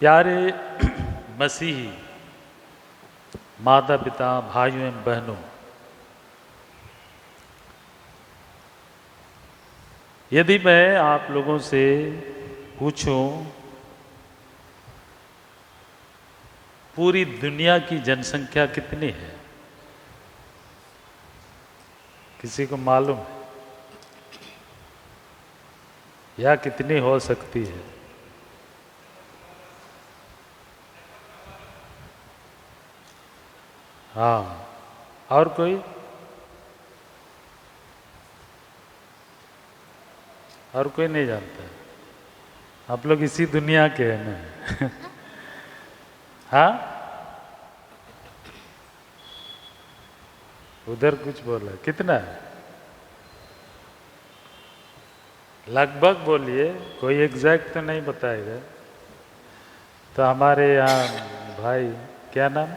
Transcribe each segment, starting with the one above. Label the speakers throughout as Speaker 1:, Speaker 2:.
Speaker 1: प्यारे मसीही माता पिता भाइयों एवं बहनों, यदि मैं आप लोगों से पूछूं पूरी दुनिया की जनसंख्या कितनी है, किसी को मालूम है या कितनी हो सकती है? हाँ, और कोई? और कोई नहीं जानता है? आप लोग इसी दुनिया के हैं ना? हाँ, उधर कुछ बोला, कितना है? लगभग बोलिए, कोई एग्जैक्ट तो नहीं बताएगा। तो हमारे यहाँ भाई, क्या नाम,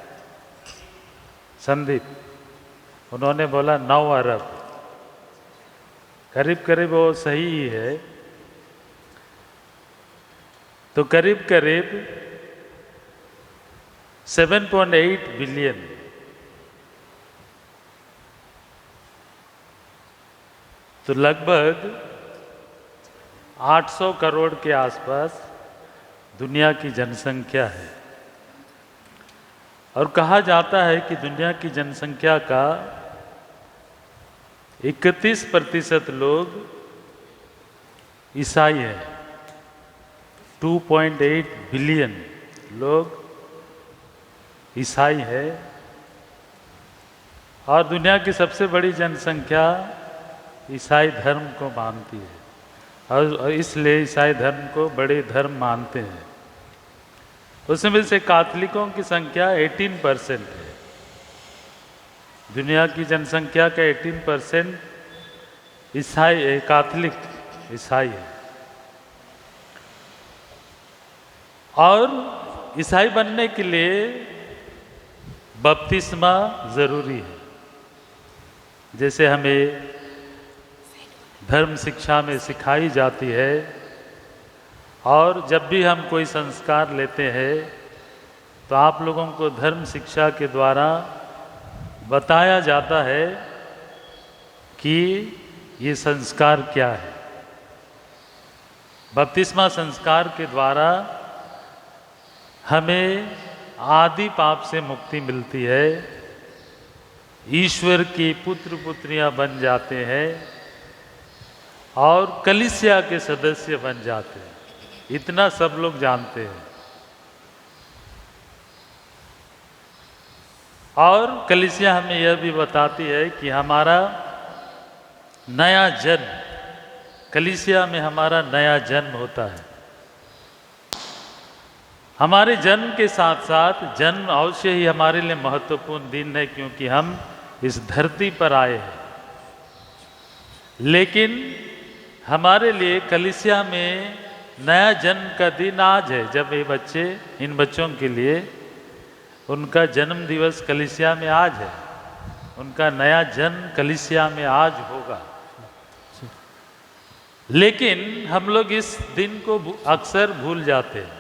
Speaker 1: संदीप, उन्होंने बोला 9 अरब। करीब करीब वो सही ही है। तो करीब करीब 7.8 बिलियन, तो लगभग 800 करोड़ के आसपास दुनिया की जनसंख्या है। और कहा जाता है कि दुनिया की जनसंख्या का 31% लोग ईसाई है। 2.8 बिलियन लोग ईसाई है। और दुनिया की सबसे बड़ी जनसंख्या ईसाई धर्म को मानती है, और इसलिए ईसाई धर्म को बड़े धर्म मानते हैं। उसमें से कैथोलिकों की संख्या 18% है। दुनिया की जनसंख्या का 18% ईसाई, कैथोलिक ईसाई है। और ईसाई बनने के लिए बपतिस्मा जरूरी है। जैसे हमें धर्म शिक्षा में सिखाई जाती है, और जब भी हम कोई संस्कार लेते हैं तो आप लोगों को धर्म शिक्षा के द्वारा बताया जाता है कि ये संस्कार क्या है। बपतिस्मा संस्कार के द्वारा हमें आदि पाप से मुक्ति मिलती है, ईश्वर की पुत्र पुत्रियां बन जाते हैं और कलीसिया के सदस्य बन जाते हैं। इतना सब लोग जानते हैं। और कलीसिया हमें यह भी बताती है कि हमारा नया जन्म, कलीसिया में हमारा नया जन्म होता है। हमारे जन्म के साथ साथ जन्म अवश्य ही हमारे लिए महत्वपूर्ण दिन है, क्योंकि हम इस धरती पर आए हैं। लेकिन हमारे लिए कलीसिया में नया जन्म का दिन आज है, जब ये बच्चे, इन बच्चों के लिए उनका जन्म दिवस कलीसिया में आज है। उनका नया जन्म कलीसिया में आज होगा। लेकिन हम लोग इस दिन को अक्सर भूल जाते हैं।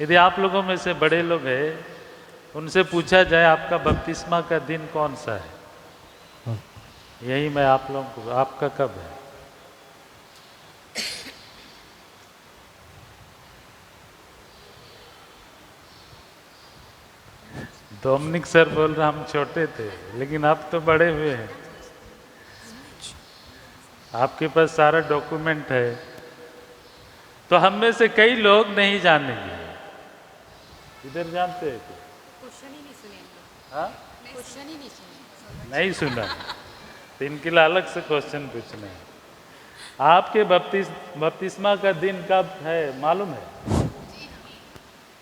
Speaker 1: यदि आप लोगों में से बड़े लोग हैं, उनसे पूछा जाए आपका बपतिस्मा का दिन कौन सा है, यही मैं आप लोगों को, आपका कब है? डोमिनिक सर बोल रहे हम छोटे थे, लेकिन आप तो बड़े हुए हैं। आपके पास सारा डॉक्यूमेंट है। तो हम में से कई लोग नहीं जानेंगे। इधर जानते हैं क्या?
Speaker 2: क्वेश्चन ही नहीं सुने।
Speaker 1: हाँ,
Speaker 2: क्वेश्चन ही नहीं सुने।
Speaker 1: नहीं सुना तो इनके लिए अलग से क्वेश्चन पूछना है। आपके बपतिस्मा का दिन कब है, मालूम है?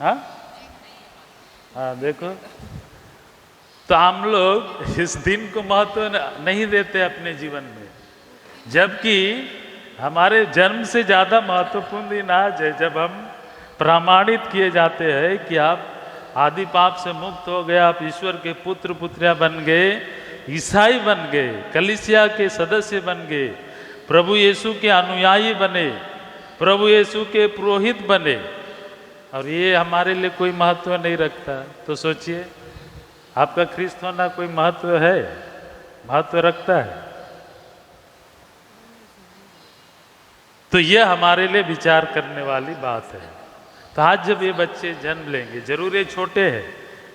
Speaker 1: हाँ हाँ, देखो, तो हम लोग इस दिन को महत्व नहीं देते अपने जीवन में, जबकि हमारे जन्म से ज़्यादा महत्वपूर्ण दिन आज है, जब हम प्रमाणित किए जाते हैं कि आप आदि पाप से मुक्त हो गए, आप ईश्वर के पुत्र पुत्रियां बन गए, ईसाई बन गए, कलीसिया के सदस्य बन गए, प्रभु यीशु के अनुयायी बने, प्रभु यीशु के पुरोहित बने। और ये हमारे लिए कोई महत्व नहीं रखता, तो सोचिए आपका ख्रिस्त होना कोई महत्व है, महत्व रखता है? तो यह हमारे लिए विचार करने वाली बात है। तो आज जब ये बच्चे जन्म लेंगे, जरूर ये छोटे हैं,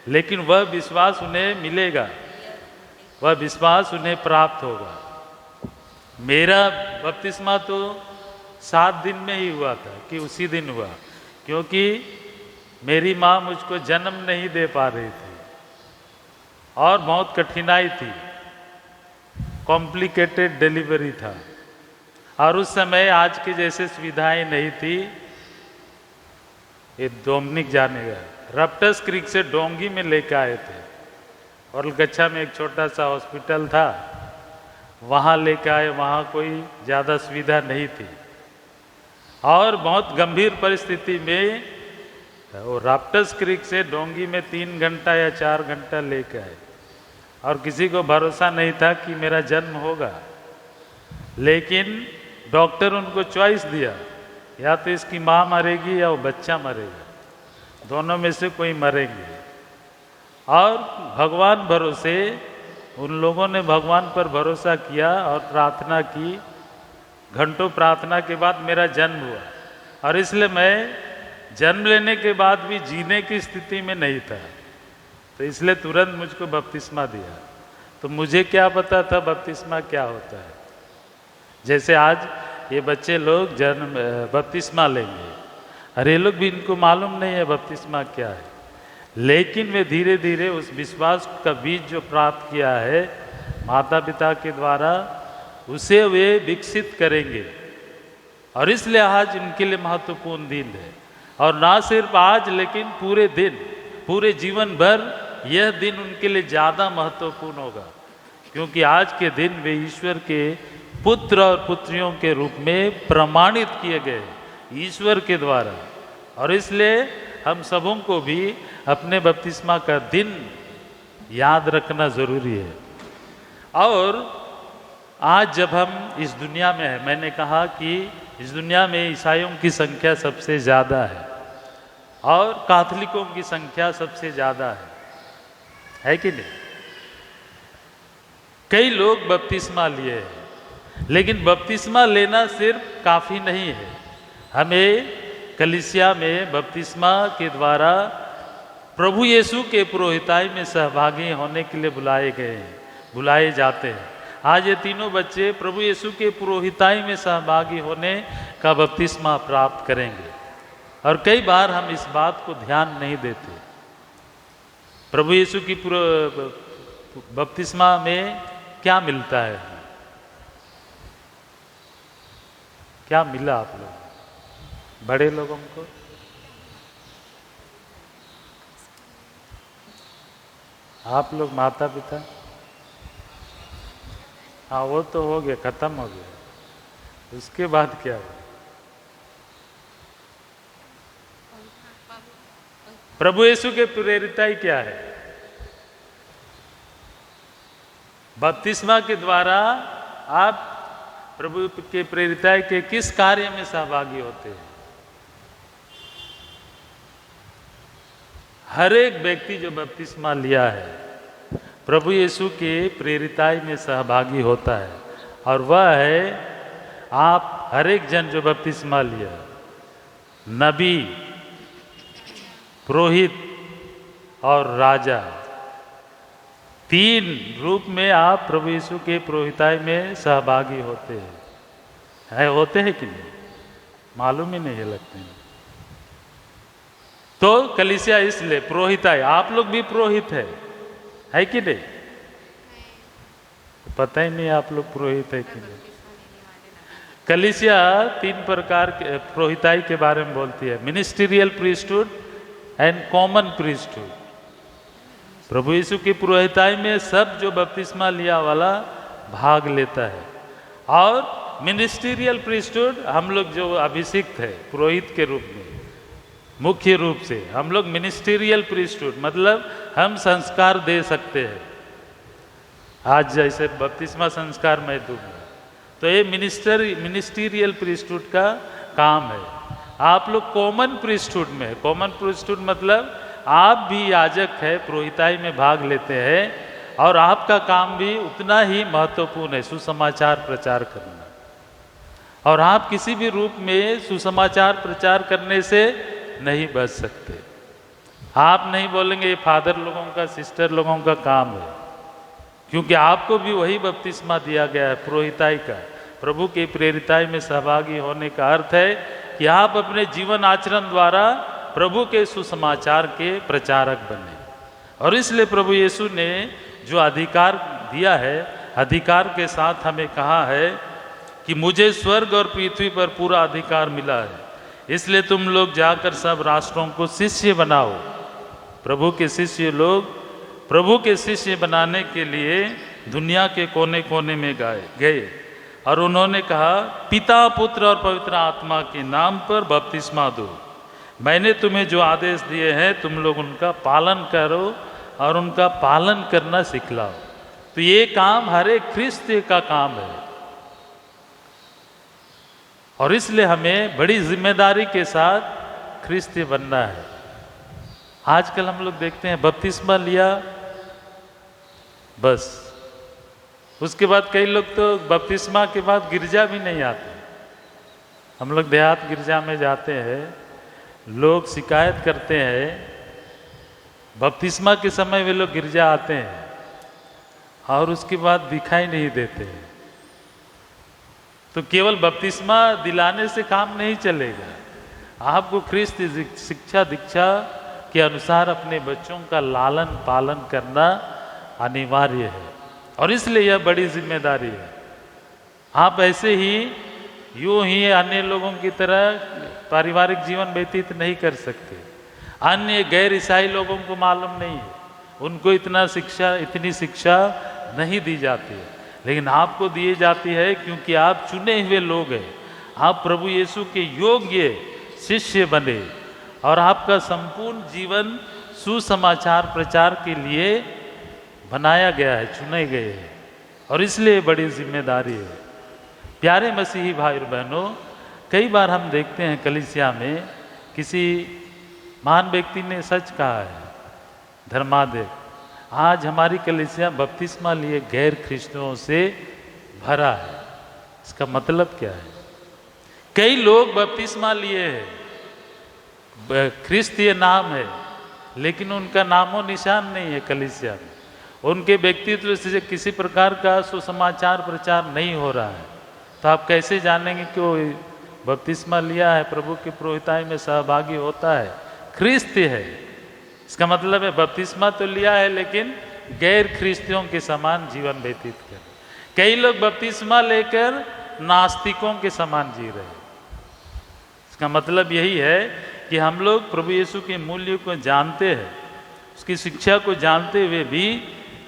Speaker 1: लेकिन वह विश्वास उन्हें मिलेगा, वह विश्वास उन्हें प्राप्त होगा। मेरा बपतिस्मा तो 7 दिन में ही हुआ था कि उसी दिन हुआ, क्योंकि मेरी माँ मुझको जन्म नहीं दे पा रही थी और बहुत कठिनाई थी, कॉम्प्लिकेटेड डिलीवरी था, और उस समय आज के जैसे सुविधाएं नहीं थी। ये डोमनिक जाने का रप्टस क्रीक से डोंगी में लेकर आए थे, और गच्छा में एक छोटा सा हॉस्पिटल था, वहाँ लेकर आए, वहाँ कोई ज़्यादा सुविधा नहीं थी, और बहुत गंभीर परिस्थिति में वो राप्टस क्रीक से डोंगी में 3 घंटा या 4 घंटा लेकर आए, और किसी को भरोसा नहीं था कि मेरा जन्म होगा। लेकिन डॉक्टर उनको चॉइस दिया, या तो इसकी माँ मरेगी या वो बच्चा मरेगा, दोनों में से कोई मरेंगे। और भगवान भरोसे उन लोगों ने भगवान पर भरोसा किया और प्रार्थना की। घंटों प्रार्थना के बाद मेरा जन्म हुआ, और इसलिए मैं जन्म लेने के बाद भी जीने की स्थिति में नहीं था, तो इसलिए तुरंत मुझको बपतिस्मा दिया। तो मुझे क्या पता था बपतिस्मा क्या होता है। जैसे आज ये बच्चे लोग जन्म बपतिस्मा लेंगे, अरे ये लोग भी, इनको मालूम नहीं है बपतिस्मा क्या है, लेकिन वे धीरे धीरे उस विश्वास का बीज जो प्राप्त किया है माता पिता के द्वारा, उसे वे विकसित करेंगे। और इसलिए आज इनके लिए महत्वपूर्ण दिन है, और ना सिर्फ आज लेकिन पूरे दिन, पूरे जीवन भर यह दिन उनके लिए ज़्यादा महत्वपूर्ण होगा, क्योंकि आज के दिन वे ईश्वर के पुत्र और पुत्रियों के रूप में प्रमाणित किए गए ईश्वर के द्वारा। और इसलिए हम सबों को भी अपने बपतिस्मा का दिन याद रखना जरूरी है। और आज जब हम इस दुनिया में हैं, मैंने कहा कि इस दुनिया में ईसाइयों की संख्या सबसे ज़्यादा है और कैथोलिकों की संख्या सबसे ज़्यादा है कि नहीं? कई लोग बपतिस्मा लिए हैं, लेकिन बपतिस्मा लेना सिर्फ काफ़ी नहीं है। हमें कलीसिया में बपतिस्मा के द्वारा प्रभु यीशु के पुरोहिताई में सहभागी होने के लिए बुलाए जाते हैं। आज ये तीनों बच्चे प्रभु यीशु के पुरोहिताई में सहभागी होने का बपतिस्मा प्राप्त करेंगे, और कई बार हम इस बात को ध्यान नहीं देते। प्रभु यीशु की बपतिस्मा में क्या मिलता है, क्या मिला आप लोग बड़े लोगों को? आप लोग माता पिता, हाँ वो तो हो गया, खत्म हो गया। उसके बाद क्या हुआ? प्रभु यीशु के प्रेरिताई क्या है? बपतिस्मा के द्वारा आप प्रभु के प्रेरिताई के किस कार्य में सहभागी होते हैं? हर एक व्यक्ति जो बपतिस्मा लिया है प्रभु यीशु के प्रेरिताई में सहभागी होता है, और वह है आप हर एक जन जो बपतिस्मा लिया, नबी, पुरोहित और राजा, 3 रूप में आप प्रभु यीशु के पुरोहिताई में सहभागी होते हैं। होते हैं कि नहीं? मालूम ही नहीं है लगते हैं। तो कलीसिया इसलिए पुरोहिताई, आप लोग भी पुरोहित है कि नहीं? पता ही नहीं आप लोग पुरोहित है कि नहीं। कलीसिया 3 प्रकार के पुरोहिताई के बारे में बोलती है, ministerial priesthood and common priesthood. प्रभु यीशु की पुरोहिताई में सब जो बपतिस्मा लिया वाला भाग लेता है, और मिनिस्टीरियल प्रीस्टहुड हम लोग जो अभिषिक्त है पुरोहित के रूप में, मुख्य रूप से हम लोग मिनिस्टीरियल प्रीस्टहुड, मतलब हम संस्कार दे सकते हैं। आज जैसे बपतिस्मा संस्कार मैं दूंगा, तो ये मिनिस्टीरियल प्रीस्टहुड का काम है। आप लोग कॉमन प्रीस्टहुड में है। कॉमन प्रीस्टहुड मतलब आप भी याजक है, पुरोहिताई में भाग लेते हैं और आपका काम भी उतना ही महत्वपूर्ण है, सुसमाचार प्रचार करना। और आप किसी भी रूप में सुसमाचार प्रचार करने से नहीं बच सकते। आप नहीं बोलेंगे ये फादर लोगों का, सिस्टर लोगों का काम है, क्योंकि आपको भी वही बपतिस्मा दिया गया है, पुरोहिताई का। प्रभु की प्रेरिताई में सहभागी होने का अर्थ है कि आप अपने जीवन आचरण द्वारा प्रभु के सुसमाचार के प्रचारक बने। और इसलिए प्रभु यीशु ने जो अधिकार दिया है, अधिकार के साथ हमें कहा है कि मुझे स्वर्ग और पृथ्वी पर पूरा अधिकार मिला है, इसलिए तुम लोग जाकर सब राष्ट्रों को शिष्य बनाओ। प्रभु के शिष्य लोग प्रभु के शिष्य बनाने के लिए दुनिया के कोने कोने में गए और उन्होंने कहा, पिता, पुत्र और पवित्र आत्मा के नाम पर बपतिस्मा दो। मैंने तुम्हें जो आदेश दिए हैं तुम लोग उनका पालन करो और उनका पालन करना सिखलाओ। तो ये काम हर एक ख्रिस्ती का काम है और इसलिए हमें बड़ी जिम्मेदारी के साथ ख्रिस्ती बनना है। आजकल हम लोग देखते हैं बपतिस्मा लिया बस, उसके बाद कई लोग तो बपतिस्मा के बाद गिरजा भी नहीं आते। हम लोग देहात गिरजा में जाते हैं, लोग शिकायत करते हैं, बपतिस्मा के समय वे लोग गिरजा आते हैं और उसके बाद दिखाई नहीं देते हैं। तो केवल बपतिस्मा दिलाने से काम नहीं चलेगा, आपको ख्रिस्त शिक्षा दीक्षा के अनुसार अपने बच्चों का लालन पालन करना अनिवार्य है और इसलिए यह बड़ी जिम्मेदारी है। आप ऐसे ही यूं ही अन्य लोगों की तरह पारिवारिक जीवन व्यतीत नहीं कर सकते। अन्य गैर ईसाई लोगों को मालूम नहीं है, उनको इतनी शिक्षा नहीं दी जाती है, लेकिन आपको दी जाती है क्योंकि आप चुने हुए लोग हैं। आप प्रभु यीशु के योग्य शिष्य बने और आपका संपूर्ण जीवन सुसमाचार प्रचार के लिए बनाया गया है, चुने गए हैं और इसलिए बड़ी जिम्मेदारी है। प्यारे मसीही भाई और बहनों, कई बार हम देखते हैं कलीसिया में किसी महान व्यक्ति ने सच कहा है, धर्मादेव, आज हमारी कलीसिया बपतिस्मा लिए गैर ख्रिस्तियों से भरा है। इसका मतलब क्या है? कई लोग बपतिस्मा लिए हैं, ख्रिस्तीय नाम है, लेकिन उनका नामो निशान नहीं है कलीसिया में। उनके व्यक्तित्व से किसी प्रकार का सुसमाचार प्रचार नहीं हो रहा है। तो आप कैसे जानेंगे कि वो बपतिस्मा लिया है, प्रभु की पुरोहिताई में सहभागी होता है, ख्रिस्ती है? इसका मतलब है बपतिस्मा तो लिया है लेकिन गैर ख्रिस्तियों के समान जीवन व्यतीत कर। कई लोग बपतिस्मा लेकर नास्तिकों के समान जी रहे हैं। इसका मतलब यही है कि हम लोग प्रभु यीशु के मूल्य को जानते हैं, उसकी शिक्षा को जानते हुए भी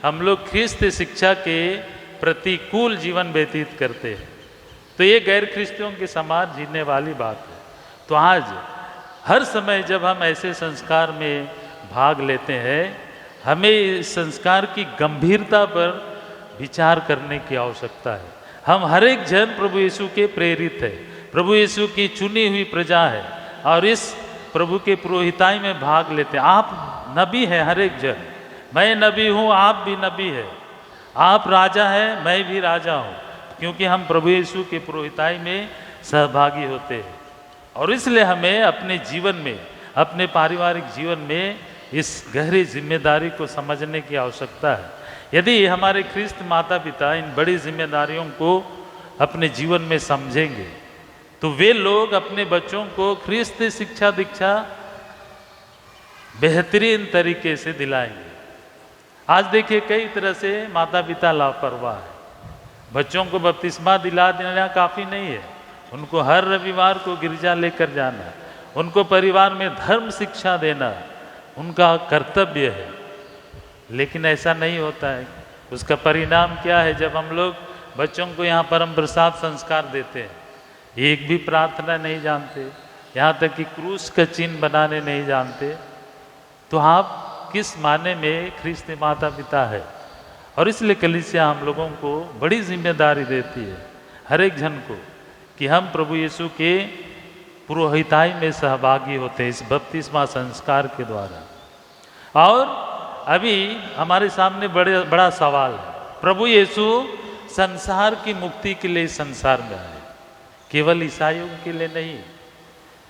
Speaker 1: हम लोग ख्रिस्त शिक्षा के प्रतिकूल जीवन व्यतीत करते हैं। तो ये गैर ख्रिस्तियों के समान जीने वाली बात है। तो आज हर समय जब हम ऐसे संस्कार में भाग लेते हैं, हमें इस संस्कार की गंभीरता पर विचार करने की आवश्यकता है। हम हर एक जन प्रभु यीशु के प्रेरित है, प्रभु यीशु की चुनी हुई प्रजा है और इस प्रभु के पुरोहिताई में भाग लेते हैं। आप नबी हैं, हर एक जन। मैं नबी हूँ, आप भी नबी है। आप राजा हैं, मैं भी राजा हूँ, क्योंकि हम प्रभु यीशु के पुरोहिताई में सहभागी होते हैं। और इसलिए हमें अपने जीवन में, अपने पारिवारिक जीवन में इस गहरी जिम्मेदारी को समझने की आवश्यकता है। यदि हमारे ख्रिस्त माता पिता इन बड़ी जिम्मेदारियों को अपने जीवन में समझेंगे तो वे लोग अपने बच्चों को ख्रिस्त शिक्षा दीक्षा बेहतरीन तरीके से दिलाएंगे। आज देखिए कई तरह से माता पिता लापरवाह है। बच्चों को बपतिस्मा दिला देना काफ़ी नहीं है, उनको हर रविवार को गिरजा लेकर जाना, उनको परिवार में धर्म शिक्षा देना उनका कर्तव्य है। लेकिन ऐसा नहीं होता है। उसका परिणाम क्या है? जब हम लोग बच्चों को यहाँ परम प्रसाद संस्कार देते हैं, एक भी प्रार्थना नहीं जानते, यहाँ तक कि क्रूस का चिन्ह बनाने नहीं जानते, तो आप किस माने में ख्रिस्त माता पिता है? और इसलिए कलीसिया हम लोगों को बड़ी जिम्मेदारी देती है, हर एक जन को, कि हम प्रभु यीशु के पुरोहिताई में सहभागी होते हैं इस बपतिस्मा संस्कार के द्वारा। और अभी हमारे सामने बड़ा सवाल है, प्रभु यीशु संसार की मुक्ति के लिए संसार में आए, केवल ईसाइयों के लिए नहीं,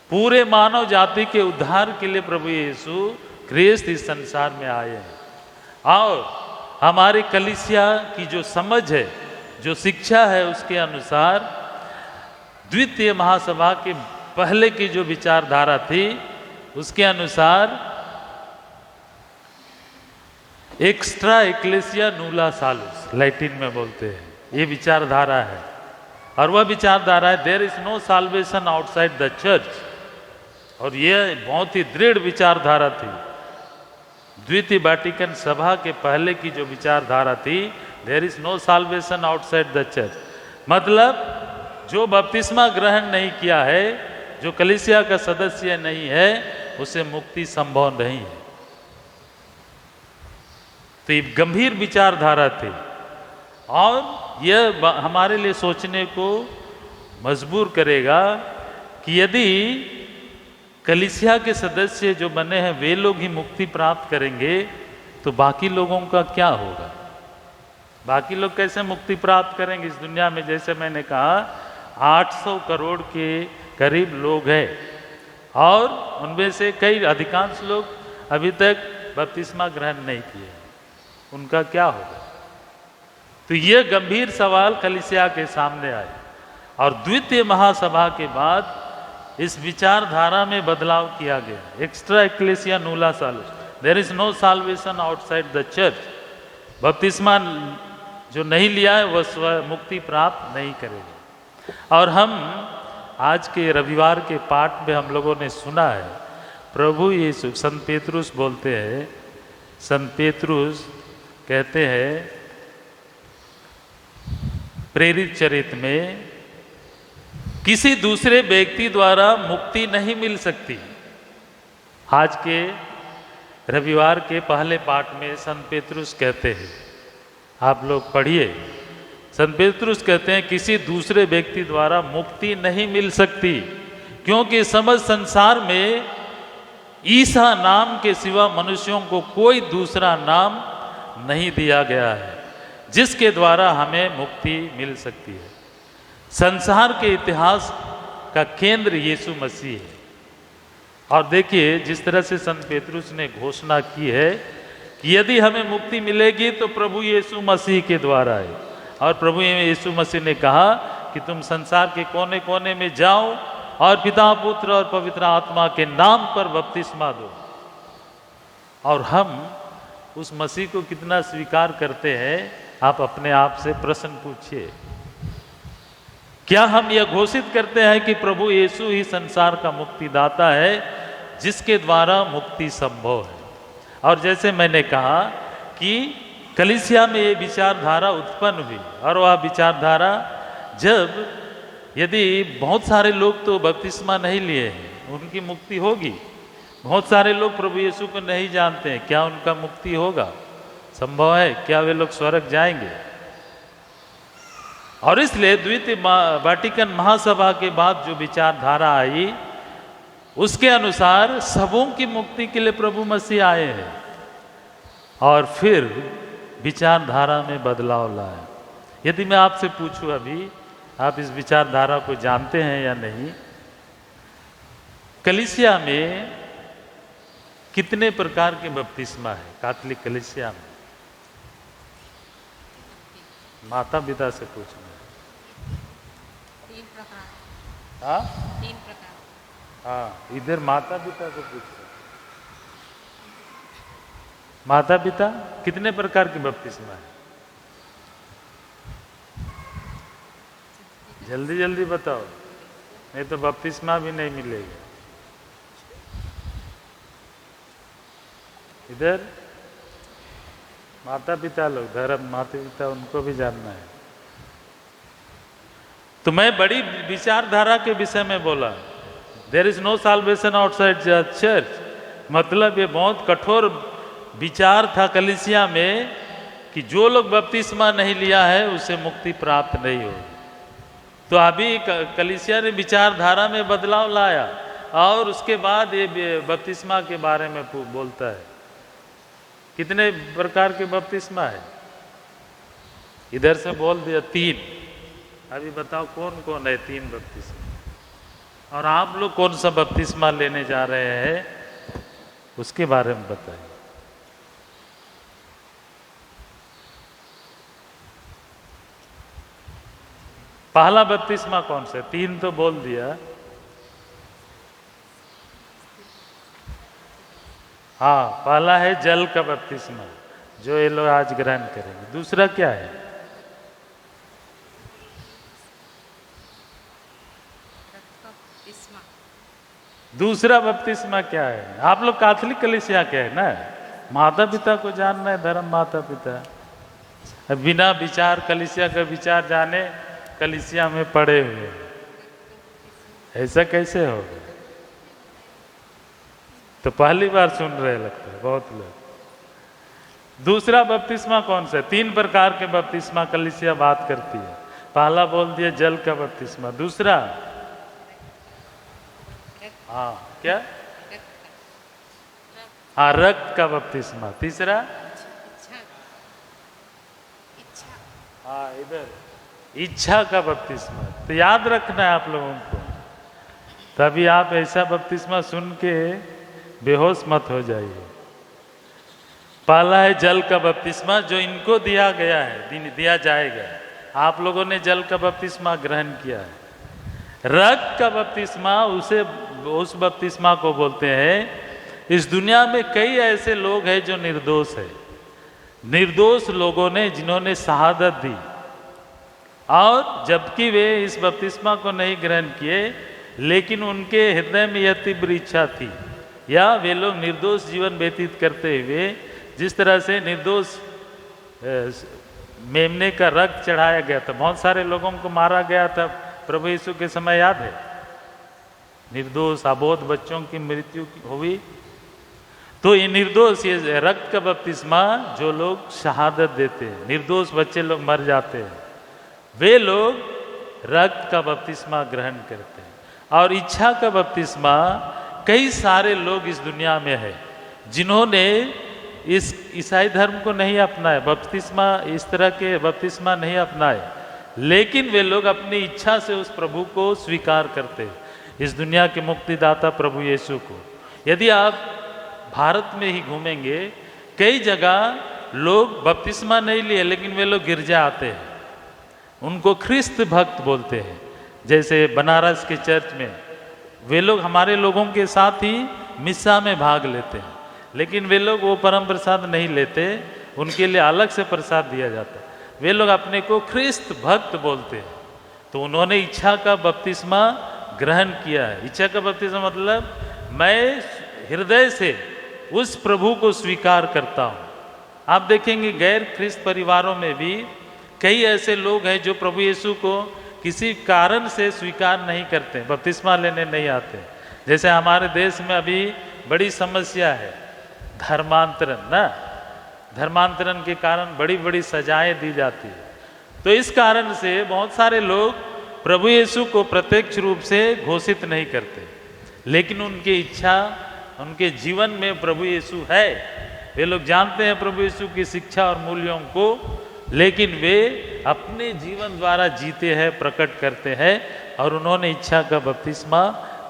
Speaker 1: पूरे मानव जाति के उद्धार के लिए प्रभु यीशु ख्रिस्त इस संसार में आए हैं। और हमारी कलीसिया की जो समझ है, जो शिक्षा है, उसके अनुसार द्वितीय महासभा के पहले की जो विचारधारा थी उसके अनुसार एक्स्ट्रा एक्लेसिया नूला सालुस लैटिन में बोलते हैं, ये विचारधारा है। और वह विचारधारा है there is no salvation outside the church. और यह बहुत ही दृढ़ विचारधारा थी। द्वितीय वाटिकन सभा के पहले की जो विचारधारा थी, there is no salvation outside the church, मतलब जो बपतिस्मा ग्रहण नहीं किया है, जो कलीसिया का सदस्य नहीं है, उसे मुक्ति संभव नहीं है। तो ये गंभीर विचारधारा थी और यह हमारे लिए सोचने को मजबूर करेगा कि यदि कलीसिया के सदस्य जो बने हैं वे लोग ही मुक्ति प्राप्त करेंगे तो बाकी लोगों का क्या होगा? बाकी लोग कैसे मुक्ति प्राप्त करेंगे? इस दुनिया में जैसे मैंने कहा 800 करोड़ के करीब लोग हैं और उनमें से कई अधिकांश लोग अभी तक बपतिस्मा ग्रहण नहीं किए, उनका क्या होगा? तो यह गंभीर सवाल कलीसिया के सामने आए और द्वितीय महासभा के बाद इस विचारधारा में बदलाव किया गया। एक्स्ट्रा एक्लेसिया नूला सालुस, there is no salvation outside the church. बपतिस्मा जो नहीं लिया है वह स्व मुक्ति प्राप्त नहीं करेगा। और हम आज के रविवार के पाठ में हम लोगों ने सुना है प्रभु यीशु, संत पेतरुस बोलते हैं, संत पेतरुस कहते हैं प्रेरित चरित्र में, किसी दूसरे व्यक्ति द्वारा मुक्ति नहीं मिल सकती। आज के रविवार के पहले पाठ में संत पेतरुस कहते हैं, आप लोग पढ़िए, संत पेतरुस कहते हैं किसी दूसरे व्यक्ति द्वारा मुक्ति नहीं मिल सकती, क्योंकि समस्त संसार में ईसा नाम के सिवा मनुष्यों को कोई दूसरा नाम नहीं दिया गया है जिसके द्वारा हमें मुक्ति मिल सकती है। संसार के इतिहास का केंद्र यीशु मसीह है। और देखिए जिस तरह से संत पेतरुस ने घोषणा की है कि यदि हमें मुक्ति मिलेगी तो प्रभु यीशु मसीह के द्वारा है। और प्रभु यीशु मसीह ने कहा कि तुम संसार के कोने कोने में जाओ और पिता, पुत्र और पवित्र आत्मा के नाम पर बपतिस्मा दो। और हम उस मसीह को कितना स्वीकार करते हैं, आप अपने आप से प्रश्न पूछिए। क्या हम यह घोषित करते हैं कि प्रभु यीशु ही संसार का मुक्तिदाता है जिसके द्वारा मुक्ति संभव है? और जैसे मैंने कहा कि कलीसिया में ये विचारधारा उत्पन्न हुई और वह विचारधारा जब यदि बहुत सारे लोग तो बपतिस्मा नहीं लिए हैं, उनकी मुक्ति होगी। बहुत सारे लोग प्रभु यीशु को नहीं जानते हैं, क्या उनका मुक्ति होगा? संभव है? क्या वे लोग स्वर्ग जाएंगे? और इसलिए द्वितीय वाटिकन महासभा के बाद जो विचारधारा आई उसके अनुसार सबों की मुक्ति के लिए प्रभु मसीह आए हैं और फिर विचारधारा में बदलाव लाए। यदि मैं आपसे पूछूं अभी आप इस विचारधारा को जानते हैं या नहीं? कलीसिया में कितने प्रकार के बपतिस्मा है? कैथोलिक कलीसिया में माता पिता से पूछना है।
Speaker 2: 3 प्रकार।
Speaker 1: हाँ
Speaker 2: 3 प्रकार।
Speaker 1: हाँ, इधर माता पिता को पूछो। माता पिता कितने प्रकार के बपतिस्मा है? जल्दी जल्दी बताओ, नहीं तो बपतिस्मा भी नहीं मिलेगा। इधर माता पिता लोग, धर्म माता पिता, उनको भी जानना है। तो मैं बड़ी विचारधारा के विषय में बोला, there is no salvation outside the church, मतलब ये बहुत कठोर विचार था कलीसिया में कि जो लोग बपतिस्मा नहीं लिया है उसे मुक्ति प्राप्त नहीं होगी। तो अभी कलीसिया ने विचारधारा में बदलाव लाया और उसके बाद ये बपतिस्मा के बारे में बोलता है। कितने प्रकार के बपतिस्मा है? इधर से बोल दिया 3। अभी बताओ कौन कौन है 3 बपतिस्मा? और आप लोग कौन सा बपतिस्मा लेने जा रहे हैं उसके बारे में बताइए। पहला बपतिस्मा कौन सा? 3 तो बोल दिया। हाँ, पहला है जल का बपतिस्मा जो ये लोग आज ग्रहण करेंगे। दूसरा क्या है? दूसरा बपतिस्मा क्या है? आप लोग कैथोलिक कलीसिया के है ना, माता पिता को जानना है, धर्म माता पिता। अब बिना विचार कलीसिया का विचार जाने कलीसिया में पड़े हुए, ऐसा कैसे होगा? तो पहली बार सुन रहे लगता है बहुत लोग। दूसरा बपतिस्मा कौन सा? 3 प्रकार के बपतिस्मा कलीसिया बात करती है। पहला बोल दिया जल का बपतिस्मा। दूसरा हाँ क्या? हाँ, रक्त का बपतिस्मा। तीसरा हाँ इधर इच्छा का बपतिस्मा। तो याद रखना है आप लोगों को, तभी आप ऐसा बपतिस्मा सुन के बेहोश मत हो जाइए। पहला है जल का बपतिस्मा जो इनको दिया गया है, दिया जाएगा। आप लोगों ने जल का बपतिस्मा ग्रहण किया है। रक्त का बपतिस्मा उस बपतिस्मा को बोलते हैं। इस दुनिया में कई ऐसे लोग हैं जो निर्दोष है, निर्दोष लोगों ने जिन्होंने शहादत दी, और जबकि वे इस बपतिस्मा को नहीं ग्रहण किए, लेकिन उनके हृदय में यह तीव्र इच्छा थी, या वे लोग निर्दोष जीवन व्यतीत करते हुए, जिस तरह से निर्दोष मेमने का रक्त चढ़ाया गया था, बहुत सारे लोगों को मारा गया था प्रभु यीशु के समय, याद है? निर्दोष अबोध बच्चों की मृत्यु हुई। तो ये निर्दोष, ये रक्त का बपतिस्मा जो लोग शहादत देते हैं, निर्दोष बच्चे लोग मर जाते हैं, वे लोग रक्त का बपतिस्मा ग्रहण करते हैं। और इच्छा का बपतिस्मा कई सारे लोग इस दुनिया में है जिन्होंने इस ईसाई धर्म को नहीं अपनाया, बपतिस्मा इस तरह के बपतिस्मा नहीं अपनाए, लेकिन वे लोग अपनी इच्छा से उस प्रभु को स्वीकार करते हैं, इस दुनिया के मुक्तिदाता प्रभु यीशु को। यदि आप भारत में ही घूमेंगे, कई जगह लोग बपतिस्मा नहीं लिए लेकिन वे लोग गिरजा आते हैं, उनको ख्रिस्त भक्त बोलते हैं। जैसे बनारस के चर्च में वे लोग हमारे लोगों के साथ ही मिस्सा में भाग लेते हैं, लेकिन वे लोग वो परम प्रसाद नहीं लेते, उनके लिए अलग से प्रसाद दिया जाता है। वे लोग अपने को ख्रिस्त भक्त बोलते हैं। तो उन्होंने इच्छा का बपतिस्मा ग्रहण किया है। इच्छा का बपतिस्मा मतलब मैं हृदय से उस प्रभु को स्वीकार करता हूँ। आप देखेंगे गैर ख्रिस्त परिवारों में भी कई ऐसे लोग हैं जो प्रभु यीशु को किसी कारण से स्वीकार नहीं करते, बपतिस्मा लेने नहीं आते। जैसे हमारे देश में अभी बड़ी समस्या है धर्मांतरण ना, धर्मांतरण के कारण बड़ी बड़ी सजाएं दी जाती है। तो इस कारण से बहुत सारे लोग प्रभु यीशु को प्रत्यक्ष रूप से घोषित नहीं करते, लेकिन उनकी इच्छा, उनके जीवन में प्रभु यीशु है, वे लोग जानते हैं प्रभु यीशु की शिक्षा और मूल्यों को, लेकिन वे अपने जीवन द्वारा जीते हैं, प्रकट करते हैं, और उन्होंने इच्छा का बपतिस्मा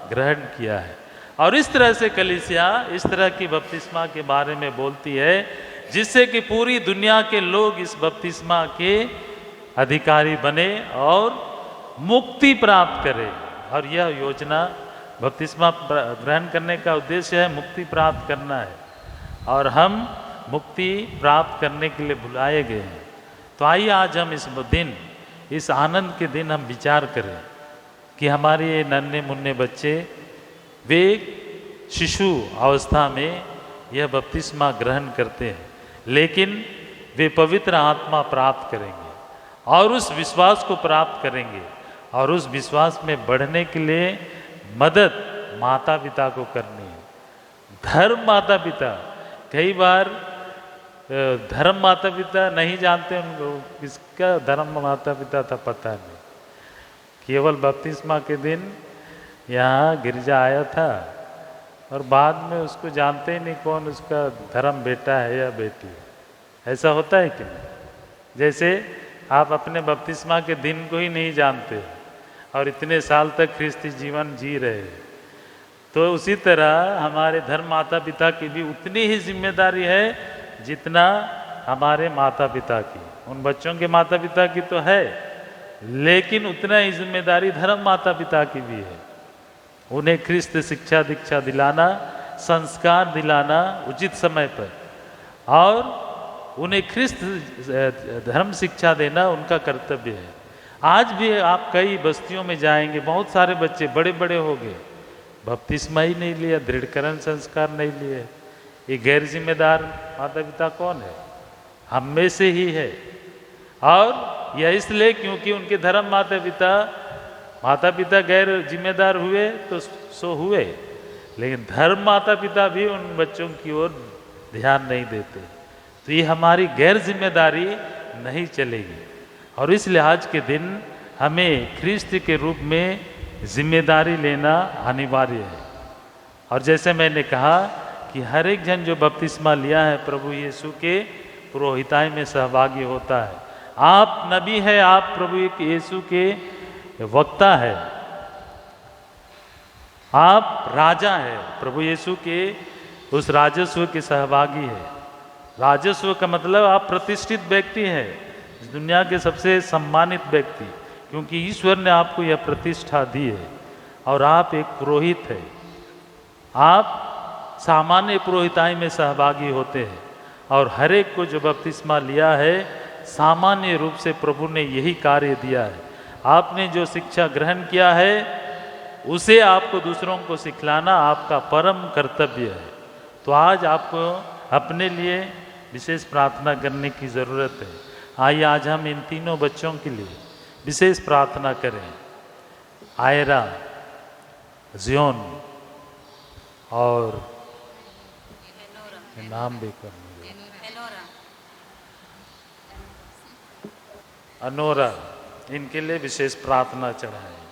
Speaker 1: ग्रहण किया है। और इस तरह से कलीसिया इस तरह की बपतिस्मा के बारे में बोलती है, जिससे कि पूरी दुनिया के लोग इस बपतिस्मा के अधिकारी बने और मुक्ति प्राप्त करें। और यह योजना, बपतिस्मा ग्रहण करने का उद्देश्य है मुक्ति प्राप्त करना है, और हम मुक्ति प्राप्त करने के लिए बुलाए गए हैं। तो आइए आज हम इस दिन, इस आनंद के दिन हम विचार करें कि हमारे ये नन्हे मुन्ने बच्चे, वे शिशु अवस्था में यह बपतिस्मा ग्रहण करते हैं, लेकिन वे पवित्र आत्मा प्राप्त करेंगे और उस विश्वास को प्राप्त करेंगे, और उस विश्वास में बढ़ने के लिए मदद माता पिता को करनी है। धर्म माता पिता, कई बार धर्म माता पिता नहीं जानते, उनको किसका धर्म माता पिता था पता नहीं, केवल बपतिस्मा के दिन यहाँ गिरजा आया था और बाद में उसको जानते ही नहीं कौन उसका धर्म बेटा है या बेटी है। ऐसा होता है कि नहीं? जैसे आप अपने बपतिस्मा के दिन को ही नहीं जानते और इतने साल तक ख्रिस्ती जीवन जी रहे, तो उसी तरह हमारे धर्म माता पिता की भी उतनी ही जिम्मेदारी है जितना हमारे माता पिता की। उन बच्चों के माता पिता की तो है, लेकिन उतना ही जिम्मेदारी धर्म माता पिता की भी है। उन्हें ख्रिस्त शिक्षा दीक्षा दिलाना, संस्कार दिलाना उचित समय पर, और उन्हें ख्रिस्त धर्म शिक्षा देना उनका कर्तव्य है। आज भी आप कई बस्तियों में जाएंगे, बहुत सारे बच्चे बड़े बड़े हो गए, बपतिस्मा ही नहीं लिया, दृढ़करण संस्कार नहीं लिए। ये गैर जिम्मेदार माता पिता कौन है? हम में से ही है। और यह इसलिए क्योंकि उनके धर्म माता पिता गैर जिम्मेदार हुए तो सो हुए, लेकिन धर्म माता पिता भी उन बच्चों की ओर ध्यान नहीं देते, तो ये हमारी गैर जिम्मेदारी नहीं चलेगी। और इसलिए आज के दिन हमें ख्रिस्त के रूप में जिम्मेदारी लेना अनिवार्य है। और जैसे मैंने कहा कि हर एक जन जो बपतिस्मा लिया है प्रभु यीशु के पुरोहिताई में सहभागी होता है। आप नबी है, आप प्रभु यीशु के वक्ता है, आप राजा है, प्रभु यीशु के उस राजस्व के सहभागी है। राजस्व का मतलब आप प्रतिष्ठित व्यक्ति हैं, इस दुनिया के सबसे सम्मानित व्यक्ति, क्योंकि ईश्वर ने आपको यह प्रतिष्ठा दी है। और आप एक पुरोहित है, आप सामान्य पुरोहिताई में सहभागी होते हैं। और हर एक को जो बपतिस्मा लिया है, सामान्य रूप से प्रभु ने यही कार्य दिया है। आपने जो शिक्षा ग्रहण किया है उसे आपको दूसरों को सिखलाना आपका परम कर्तव्य है। तो आज आपको अपने लिए विशेष प्रार्थना करने की ज़रूरत है। आइए आज हम इन तीनों बच्चों के लिए विशेष प्रार्थना करें। आयरा, जियोन और नाम भी कर अनोरा, इनके लिए विशेष प्रार्थना चढ़ाएं।